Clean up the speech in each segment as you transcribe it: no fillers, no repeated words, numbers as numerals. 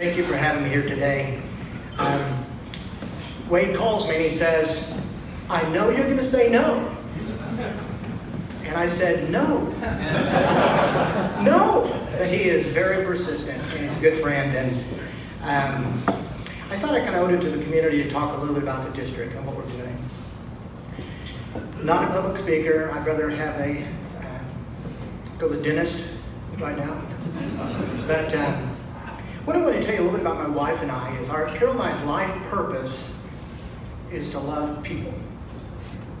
Thank you for having me here today. Wade calls me and he says, I know you're going to say no. And I said, no. No. But he is very persistent and he's a good friend. And I thought I kind of owed it to the community to talk a little bit about the district and what we're doing. Not a public speaker. I'd rather have go to the dentist right now. But what I want to tell you a little bit about my wife and I is Carol and I's life purpose is to love people.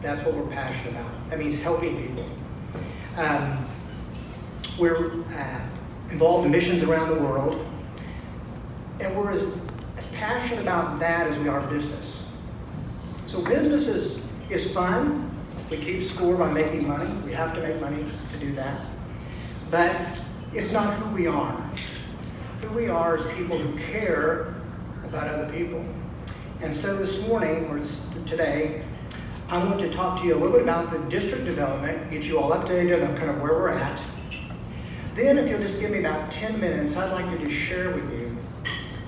That's what we're passionate about. That means helping people. We're involved in missions around the world, and we're as passionate about that as we are business. So business is fun. We keep score by making money. We have to make money to do that. But it's not who we are. Who we are is people who care about other people. And so this morning, or today, I want to talk to you a little bit about the district development, get you all updated on kind of where we're at. Then if you'll just give me about 10 minutes, I'd like to just share with you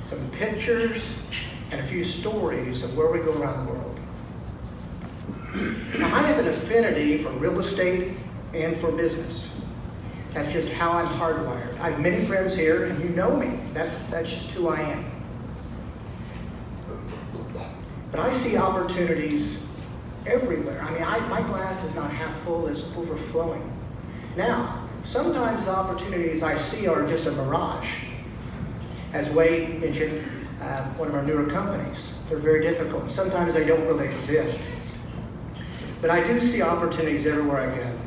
some pictures and a few stories of where we go around the world. Now, I have an affinity for real estate and for business. That's just how I'm hardwired. I have many friends here, and you know me. That's just who I am. But I see opportunities everywhere. I mean, my glass is not half full, it's overflowing. Now, sometimes the opportunities I see are just a mirage. As Wade mentioned, one of our newer companies, they're very difficult. Sometimes they don't really exist. But I do see opportunities everywhere I go.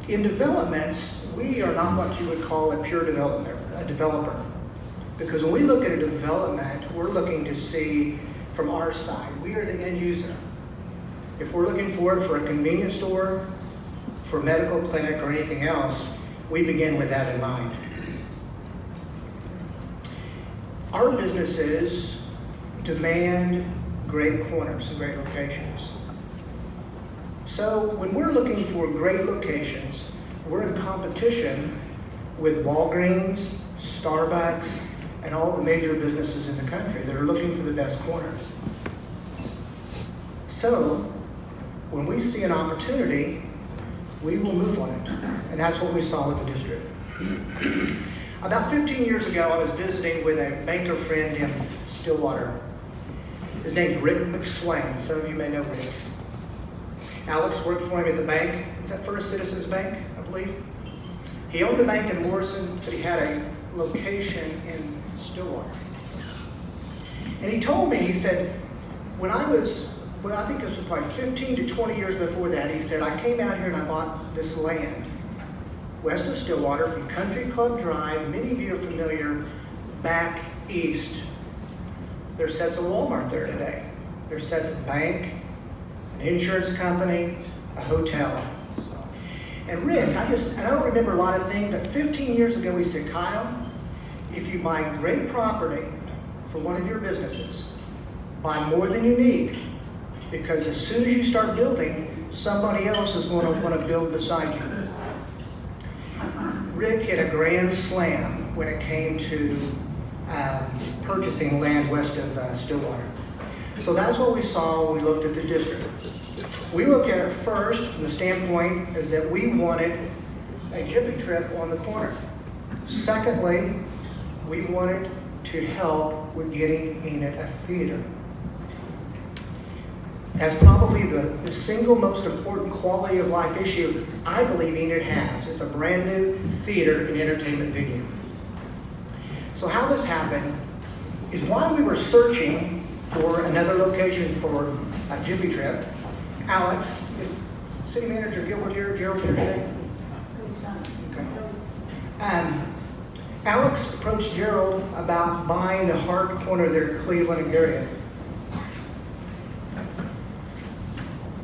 In development, we are not what you would call a pure developer. Because when we look at a development, we're looking to see from our side. We are the end user. If we're looking for it for a convenience store, for a medical clinic, or anything else, we begin with that in mind. Our businesses demand great corners and great locations. So when we're looking for great locations, we're in competition with Walgreens, Starbucks, and all the major businesses in the country that are looking for the best corners. So when we see an opportunity, we will move on it. And that's what we saw with the district. About 15 years ago, I was visiting with a banker friend in Stillwater. His name's Rick McSwain. Some of you may know Rick. Alex worked for him at the bank. Is that First Citizens Bank, I believe? He owned the bank in Morrison, but he had a location in Stillwater. And he told me, he said, when I think this was probably 15 to 20 years before that, he said, I came out here and I bought this land west of Stillwater from Country Club Drive. Many of you are familiar, back east. There's sets of Walmart there today. There's sets of bank, an insurance company, a hotel. And Rick, I don't remember a lot of things, but 15 years ago he said, Kyle, if you buy great property for one of your businesses, buy more than you need, because as soon as you start building, somebody else is going to want to build beside you. Rick hit a grand slam when it came to purchasing land west of Stillwater. So that's what we saw when we looked at the district. We looked at it first from the standpoint is that we wanted a Jiffy Trip on the corner. Secondly, we wanted to help with getting Enid a theater. That's probably the single most important quality of life issue I believe Enid has. It's a brand new theater and entertainment venue. So how this happened is while we were searching for another location for a Jiffy Trip, Alex, is City Manager Gilbert here, Gerald here today? Okay. Alex approached Gerald about buying the hard corner there at Cleveland and Garriott.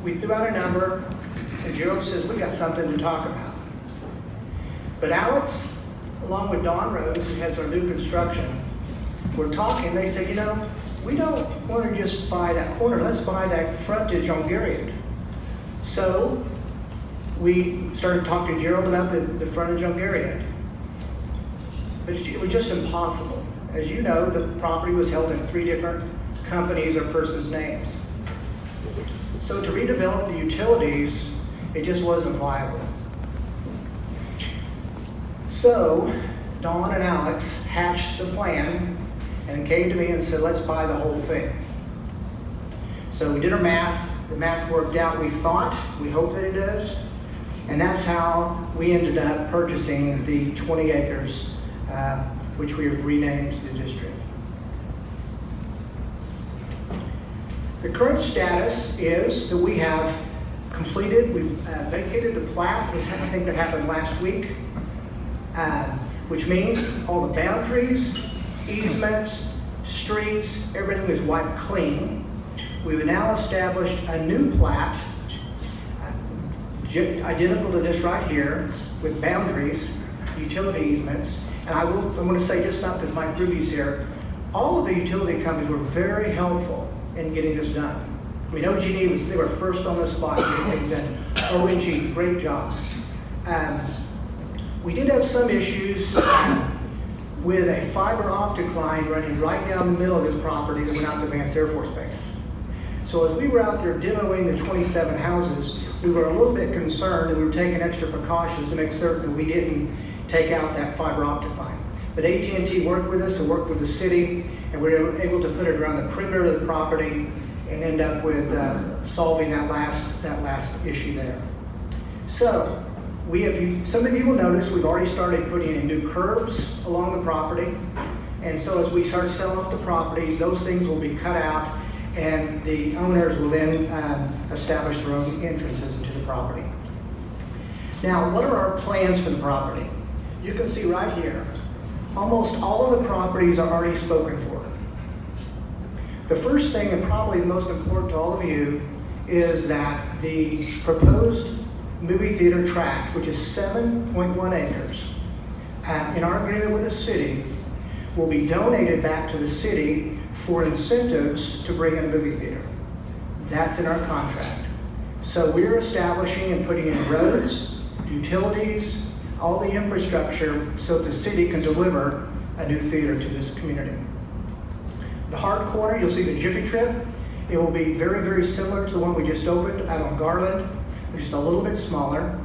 We threw out a number, and Gerald says, we got something to talk about. But Alex, along with Don Rose, who heads our new construction, were talking. They said, we don't want to just buy that corner. Let's buy that frontage on Garriott. So we started talking to Gerald about the frontage on Garriott. but it was just impossible. As you know, the property was held in 3 different companies or persons' names. So to redevelop the utilities, it just wasn't viable. So Dawn and Alex hatched the plan and came to me and said, let's buy the whole thing. So we did our math. The math worked out, we hope that it does. And that's how we ended up purchasing the 20 acres, which we have renamed the district. The current status is that we have completed, we've vacated the plat. This I think that happened last week, which means all the boundaries, easements, streets, everything is wiped clean. We've now established a new plat, identical to this right here, with boundaries, utility easements. And I want to say, just not because Mike Ruby's here, all of the utility companies were very helpful in getting this done. I mean, OG&E they were first on the spot getting things in. ONG, great job. We did have some issues with a fiber optic line running right down the middle of this property that went out to Vance Air Force Base. So as we were out there demoing the 27 houses, we were a little bit concerned and we were taking extra precautions to make certain that we didn't take out that fiber optic line. But AT&T worked with us and worked with the city, and we were able to put it around the perimeter of the property and end up with solving that last issue there. So some of you will notice we've already started putting in new curbs along the property. And so as we start selling off the properties, those things will be cut out, and the owners will then establish their own entrances into the property. Now, what are our plans for the property? You can see right here, almost all of the properties are already spoken for. The first thing, and probably the most important to all of you, is that the proposed movie theater tract, which is 7.1 acres, in our agreement with the city, will be donated back to the city for incentives to bring in a movie theater. That's in our contract. So we're establishing and putting in roads, utilities, all the infrastructure so the city can deliver a new theater to this community. The hard corner, you'll see the Jiffy Trip. It will be very, very similar to the one we just opened out on Garland, just a little bit smaller.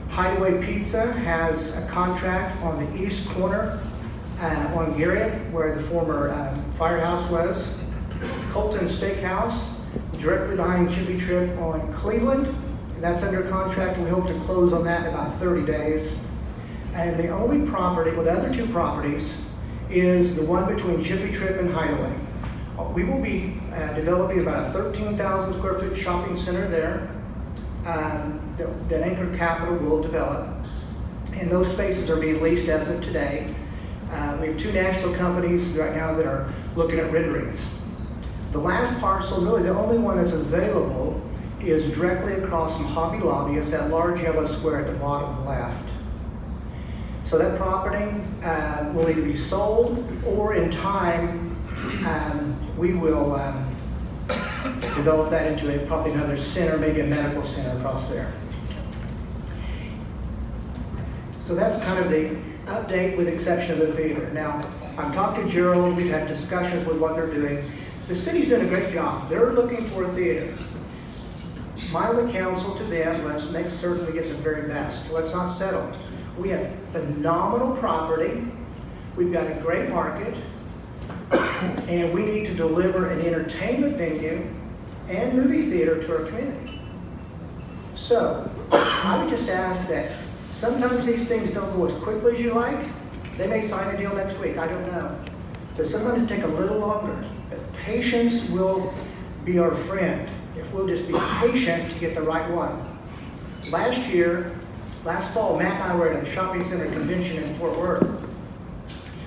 Hideaway Pizza has a contract on the east corner on Garrett, where the former firehouse was. Colton Steakhouse, directly behind Jiffy Trip on Cleveland. That's under contract. We hope to close on that in about 30 days. And the only property, well, the other 2 properties, is the one between Jiffy Trip and Hideaway. We will be developing about a 13,000 square foot shopping center there that Anchor Capital will develop. And those spaces are being leased as of today. We have 2 national companies right now that are looking at renderings. The last parcel, really the only one that's available, is directly across from Hobby Lobby. It's that large yellow square at the bottom left. So that property will either be sold, or in time we will develop that into probably another center, maybe a medical center across there. So that's kind of the update with the exception of the theater. Now, I've talked to Gerald, we've had discussions with what they're doing. The city's doing a great job. They're looking for a theater. My only counsel to them, let's make certain we get the very best. Let's not settle. We have phenomenal property. We've got a great market. And we need to deliver an entertainment venue and movie theater to our community. So, I would just ask that sometimes these things don't go as quickly as you like. They may sign a deal next week, I don't know. But sometimes it take a little longer. But patience will be our friend if we'll just be patient to get the right one. Last fall, Matt and I were at a shopping center convention in Fort Worth.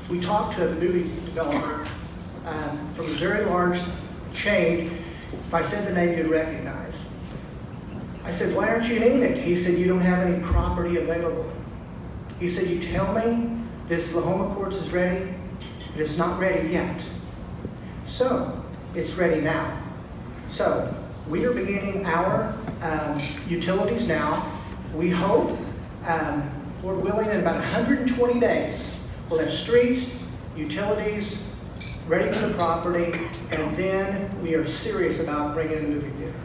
We talked to a movie developer from a very large chain. If I said the name, you'd recognize. I said, why aren't you in Enid? He said, you don't have any property available. He said, you tell me this Lahoma Courts is ready, but it's not ready yet. So, it's ready now. So, we are beginning our utilities now. We hope, Lord willing, in about 120 days, We'll have streets, utilities, ready for the property, and then we are serious about bringing in a movie theater.